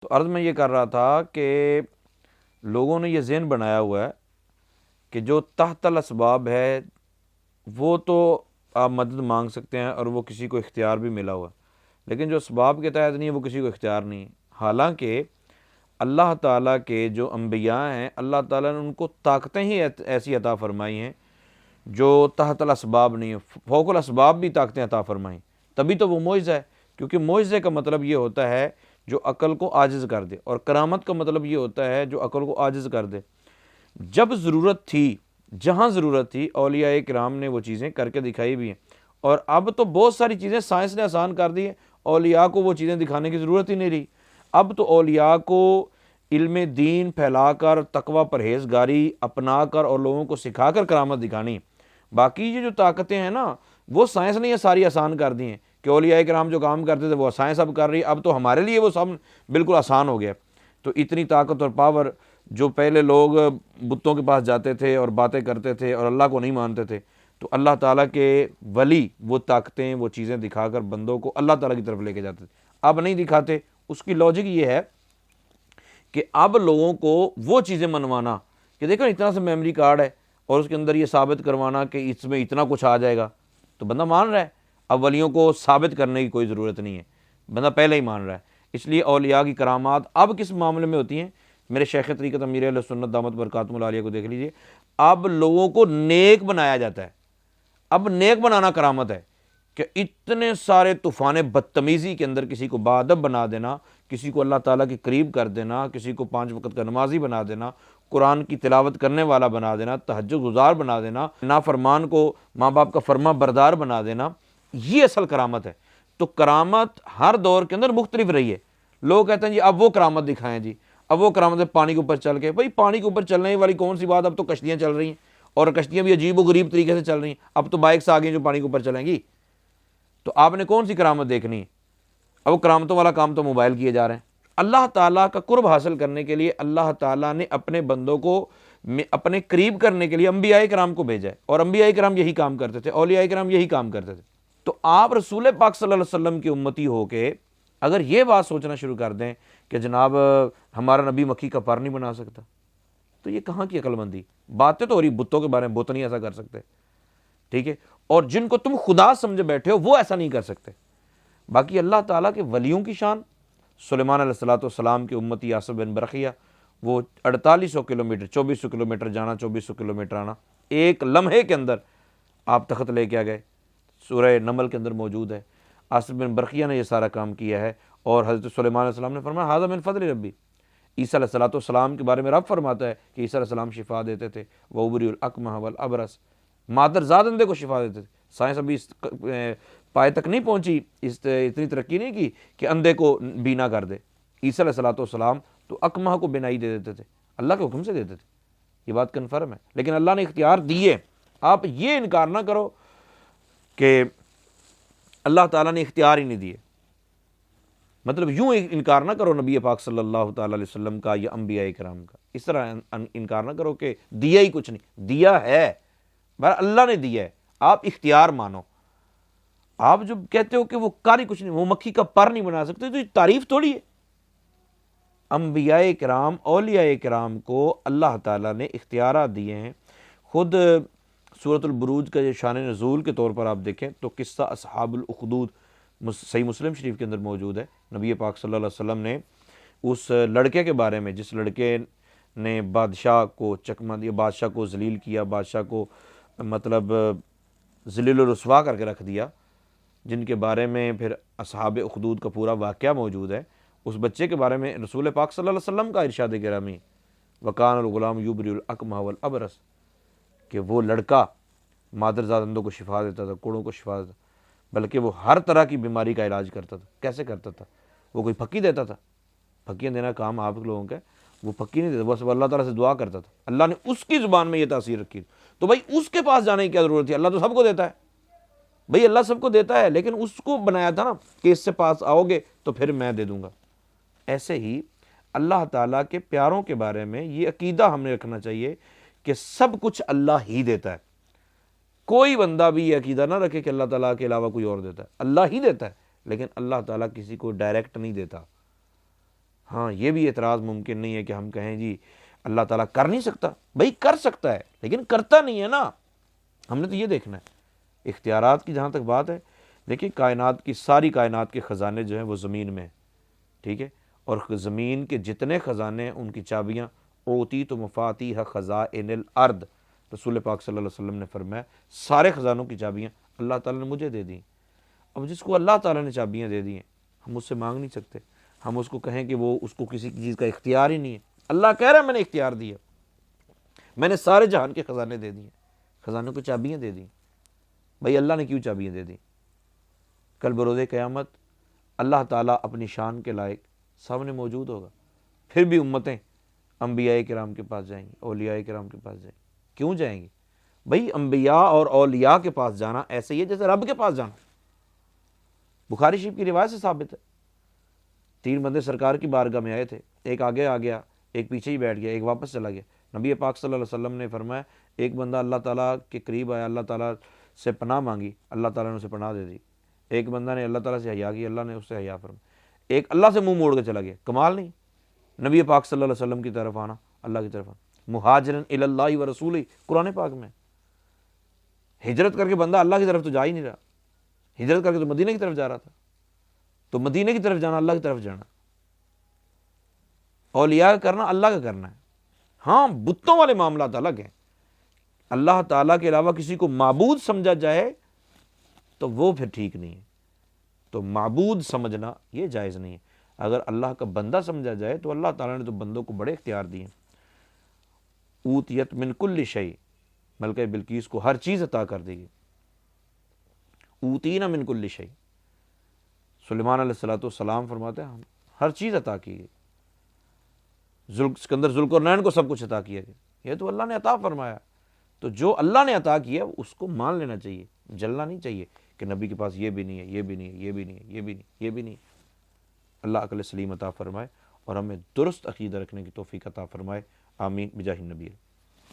تو عرض میں یہ کر رہا تھا کہ لوگوں نے یہ ذہن بنایا ہوا ہے کہ جو تحت الاسباب ہے وہ تو آپ مدد مانگ سکتے ہیں اور وہ کسی کو اختیار بھی ملا ہوا ہے، لیکن جو اسباب کے تحت نہیں ہے وہ کسی کو اختیار نہیں ہے۔ حالانکہ اللہ تعالیٰ کے جو انبیاء ہیں اللہ تعالیٰ نے ان کو طاقتیں ہی ایسی عطا فرمائی ہیں جو تحت الاسباب نہیں ہیں، فوق الاسباب بھی طاقتیں عطا فرمائیں، تبھی تو وہ معجزہ ہے۔ کیونکہ معجزے کا مطلب یہ ہوتا ہے جو عقل کو عاجز کر دے، اور کرامت کا مطلب یہ ہوتا ہے جو عقل کو عاجز کر دے۔ جب ضرورت تھی، جہاں ضرورت تھی، اولیاء کرام نے وہ چیزیں کر کے دکھائی بھی ہیں، اور اب تو بہت ساری چیزیں سائنس نے آسان کر دی ہیں، اولیاء کو وہ چیزیں دکھانے کی ضرورت ہی نہیں رہی۔ اب تو اولیاء کو علم دین پھیلا کر، تقوی پرہیزگاری اپنا کر اور لوگوں کو سکھا کر کرامت دکھانی۔ باقی یہ جو طاقتیں ہیں نا وہ سائنس نے یہ ساری آسان کر دی ہیں کہ اولیاء کرام جو کام کرتے تھے وہ سائنس اب کر رہی ہے، اب تو ہمارے لیے وہ سب بالکل آسان ہو گیا۔ تو اتنی طاقت اور پاور جو پہلے لوگ بتوں کے پاس جاتے تھے اور باتیں کرتے تھے اور اللہ کو نہیں مانتے تھے، تو اللہ تعالیٰ کے ولی وہ طاقتیں وہ چیزیں دکھا کر بندوں کو اللہ تعالیٰ کی طرف لے کے جاتے تھے، اب نہیں دکھاتے۔ اس کی لاجک یہ ہے کہ اب لوگوں کو وہ چیزیں منوانا کہ دیکھو اتنا سا میموری کارڈ ہے اور اس کے اندر یہ ثابت کروانا کہ اس میں اتنا کچھ آ جائے گا، تو بندہ مان رہا ہے۔ اب ولیوں کو ثابت کرنے کی کوئی ضرورت نہیں ہے، بندہ پہلے ہی مان رہا ہے۔ اس لیے اولیاء کی کرامات اب کس معاملے میں ہوتی ہیں؟ میرے شیخ طریقت امیر اہل سنت دامت برکاتہم العالیہ کو دیکھ لیجئے، اب لوگوں کو نیک بنایا جاتا ہے۔ اب نیک بنانا کرامت ہے کہ اتنے سارے طوفان بدتمیزی کے اندر کسی کو باادب بنا دینا، کسی کو اللہ تعالیٰ کے قریب کر دینا، کسی کو 5 وقت کا نمازی بنا دینا، قرآن کی تلاوت کرنے والا بنا دینا، تہجد گزار بنا دینا، نافرمان کو ماں باپ کا فرما بردار بنا دینا، یہ اصل کرامت ہے۔ تو کرامت ہر دور کے اندر مختلف رہی ہے۔ لوگ کہتے ہیں جی اب وہ کرامت دکھائیں، جی اب وہ کرامت ہے پانی کے اوپر چل کے۔ بھائی پانی کے اوپر چلنے والی کون سی بات، اب تو کشتیاں چل رہی ہیں، اور کشتیاں بھی عجیب و غریب طریقے سے چل رہی ہیں، اب تو بائکس آ گئی ہیں جو پانی کے اوپر چلیں گی۔ تو آپ نے کون سی کرامت دیکھنی ہے؟ اب وہ کرامتوں والا کام تو موبائل کیے جا رہے ہیں۔ اللہ تعالیٰ کا قرب حاصل کرنے کے لیے اللہ تعالیٰ نے اپنے بندوں کو اپنے قریب کرنے کے لیے انبیاء کرام کو بھیجا ہے، اور انبیاء کرام یہی کام کرتے تھے، اولیاء کرام یہی کام کرتے تھے۔ تو آپ رسول پاک صلی اللہ علیہ وسلم کی امتی ہو کے اگر یہ بات سوچنا شروع کر دیں کہ جناب ہمارا نبی مکھی کا پر نہیں بنا سکتا، تو یہ کہاں کی عقل مندی؟ باتیں تو ہو رہی بتوں کے بارے میں، بت نہیں ایسا کر سکتے، ٹھیک ہے، اور جن کو تم خدا سمجھے بیٹھے ہو وہ ایسا نہیں کر سکتے۔ باقی اللہ تعالیٰ کے ولیوں کی شان، سلیمان علیہ السلام کی امتی آصف بن برقیہ، وہ 4800 کلومیٹر 2400 کلومیٹر جانا، 2400 کلومیٹر آنا، ایک لمحے کے اندر آپ تخت لے کے آ گئے، سورہ نمل کے اندر موجود ہے۔ آصف بن برقیہ نے یہ سارا کام کیا ہے، اور حضرت سلیمان علیہ السلام نے فرمایا ھذا من فضل ربی۔ عیسیٰ علیہ السلام کے بارے میں رب فرماتا ہے کہ عیسیٰ علیہ السلام شفا دیتے تھے، وَأُبْرِئُ الْأَكْمَحَ وَالْأَبْرَصَ، مادر زاد اندھے کو شفا دیتے تھے۔ سائنس ابھی اس پائے تک نہیں پہنچی، اتنی ترقی نہیں کی کہ اندھے کو بینا کر دے۔ عیسیٰ علیہ السلام تو اکمہ کو بینائی دے دیتے تھے، اللہ کے حکم سے دیتے تھے، یہ بات کنفرم ہے۔ لیکن اللہ نے اختیار دیے، آپ یہ انکار نہ کرو کہ اللہ تعالیٰ نے اختیار ہی نہیں دیے، مطلب یوں انکار نہ کرو نبی پاک صلی اللہ تعالیٰ علیہ وسلم کا یا انبیاء کرام کا، اس طرح انکار نہ کرو کہ دیا ہی کچھ نہیں، دیا ہے، بہر اللہ نے دیا ہے، آپ اختیار مانو۔ آپ جو کہتے ہو کہ وہ کاری کچھ نہیں، وہ مکھی کا پر نہیں بنا سکتے، تو یہ تعریف تھوڑی ہے۔ انبیاء کرام اولیاء کرام کو اللہ تعالیٰ نے اختیارات دیے ہیں۔ خود سورۃ البروج کا یہ شان نزول کے طور پر آپ دیکھیں تو قصہ اصحاب الاخدود صحیح مسلم شریف کے اندر موجود ہے۔ نبی پاک صلی اللہ علیہ وسلم نے اس لڑکے کے بارے میں جس لڑکے نے بادشاہ کو چکمہ دیا، بادشاہ کو ذلیل کیا، بادشاہ کو مطلب ذلیل و رسوا کر کے رکھ دیا، جن کے بارے میں پھر اصحاب اخدود کا پورا واقعہ موجود ہے، اس بچے کے بارے میں رسول پاک صلی اللہ علیہ وسلم کا ارشاد گرامی وَكَانَ الْغُلَامُ يُبْرِئُ الْأَكْمَحَ وَالْأَبْرَصَ، کہ وہ لڑکا مادرزاد اندھوں کو شفا دیتا تھا، کوڑوں کو شفا دیتا تھا، بلکہ وہ ہر طرح کی بیماری کا علاج کرتا تھا۔ کیسے کرتا تھا؟ وہ کوئی پھکی دیتا تھا؟ پھکیاں دینا کام آپ لوگوں کا، وہ پھکی نہیں دیتا، بس وہ اللہ تعالیٰ سے دعا کرتا تھا، اللہ نے اس کی زبان میں یہ تاثیر رکھی، تو بھائی اس کے پاس جانے کی کیا ضرورت تھی؟ اللہ تو سب کو دیتا ہے، بھئی اللہ سب کو دیتا ہے، لیکن اس کو بنایا تھا نا کہ اس سے پاس آؤ گے تو پھر میں دے دوں گا۔ ایسے ہی اللہ تعالیٰ کے پیاروں کے بارے میں یہ عقیدہ ہم نے رکھنا چاہیے کہ سب کچھ اللہ ہی دیتا ہے۔ کوئی بندہ بھی یہ عقیدہ نہ رکھے کہ اللہ تعالیٰ کے علاوہ کوئی اور دیتا ہے، اللہ ہی دیتا ہے، لیکن اللہ تعالیٰ کسی کو ڈائریکٹ نہیں دیتا۔ ہاں یہ بھی اعتراض ممکن نہیں ہے کہ ہم کہیں جی اللہ تعالیٰ کر نہیں سکتا، بھائی کر سکتا ہے لیکن کرتا نہیں ہے نا، ہم نے تو یہ دیکھنا ہے۔ اختیارات کی جہاں تک بات ہے، دیکھیں کائنات کی ساری کائنات کے خزانے جو ہیں وہ زمین میں ہیں، ٹھیک ہے، اور زمین کے جتنے خزانے ہیں ان کی چابیاں اوتیت مفاتیح خزائن الارض، رسول پاک صلی اللہ علیہ وسلم نے فرمایا سارے خزانوں کی چابیاں اللہ تعالیٰ نے مجھے دے دیں۔ اب جس کو اللہ تعالیٰ نے چابیاں دے دی ہیں ہم اس سے مانگ نہیں سکتے، ہم اس کو کہیں کہ وہ اس کو کسی چیز کا اختیار ہی نہیں ہے۔ اللہ کہہ رہا ہے میں نے اختیار دیا، میں نے سارے جہان کے خزانے دے دیے، خزانوں کو چابیاں دے دیں۔ بھائی اللہ نے کیوں چابیاں دے دیں؟ کل بروز قیامت اللہ تعالیٰ اپنی شان کے لائق سامنے موجود ہوگا، پھر بھی امتیں انبیاء کرام کے پاس جائیں گی، اولیاء کرام کے پاس جائیں گی۔ کیوں جائیں گی؟ بھائی انبیاء اور اولیاء کے پاس جانا ایسے ہی ہے جیسے رب کے پاس جانا۔ بخاری شریف کی روایت سے ثابت ہے، 3 بندے سرکار کی بارگاہ میں آئے تھے، ایک آگے آ گیا، ایک پیچھے ہی بیٹھ گیا، ایک واپس چلا گیا۔ نبی پاک صلی اللہ علیہ وسلم نے فرمایا ایک بندہ اللہ تعالیٰ کے قریب آیا، اللہ تعالیٰ سے پناہ مانگی، اللہ تعالیٰ نے اسے پناہ دے دی۔ ایک بندہ نے اللہ تعالیٰ سے حیا کی، اللہ نے اس سے حیا فرمایا۔ ایک اللہ سے منہ موڑ کے چلا گیا، کمال نہیں؟ نبی پاک صلی اللہ علیہ وسلم کی طرف آنا، اللہ کی طرف آنا، مہاجرن الی اللہ و رسولہ، قرآن پاک میں ہجرت کر کے بندہ اللہ کی طرف تو جا ہی نہیں رہا، ہجرت کر کے تو مدینے کی طرف جا رہا تھا، تو مدینے کی طرف جانا اللہ کی طرف جانا، اولیاء کا کرنا اللہ کا کرنا ہے۔ ہاں بتوں والے معاملات الگ ہیں، اللہ تعالیٰ کے علاوہ کسی کو معبود سمجھا جائے تو وہ پھر ٹھیک نہیں ہے، تو معبود سمجھنا یہ جائز نہیں ہے۔ اگر اللہ کا بندہ سمجھا جائے تو اللہ تعالیٰ نے تو بندوں کو بڑے اختیار دیے ہیں۔ اوتیت من کل شیء، ملکہ بلقیس کو ہر چیز عطا کر دی گئی، اوتینا من کل شیء۔ سلیمان علیہ السلام فرماتے ہیں ہم ہر چیز عطا کی گئی، سکندر ذوالقرنین کو سب کچھ عطا کیا گیا، یہ تو اللہ نے عطا فرمایا، تو جو اللہ نے عطا کیا اس کو مان لینا چاہیے، جلنا نہیں چاہیے کہ نبی کے پاس یہ بھی نہیں ہے، یہ بھی نہیں ہے، یہ بھی نہیں ہے، یہ بھی نہیں، یہ بھی نہیں۔ اللہ عقل سلیم عطا فرمائے اور ہمیں درست عقیدہ رکھنے کی توفیق عطا فرمائے، آمین بجاہ النبی۔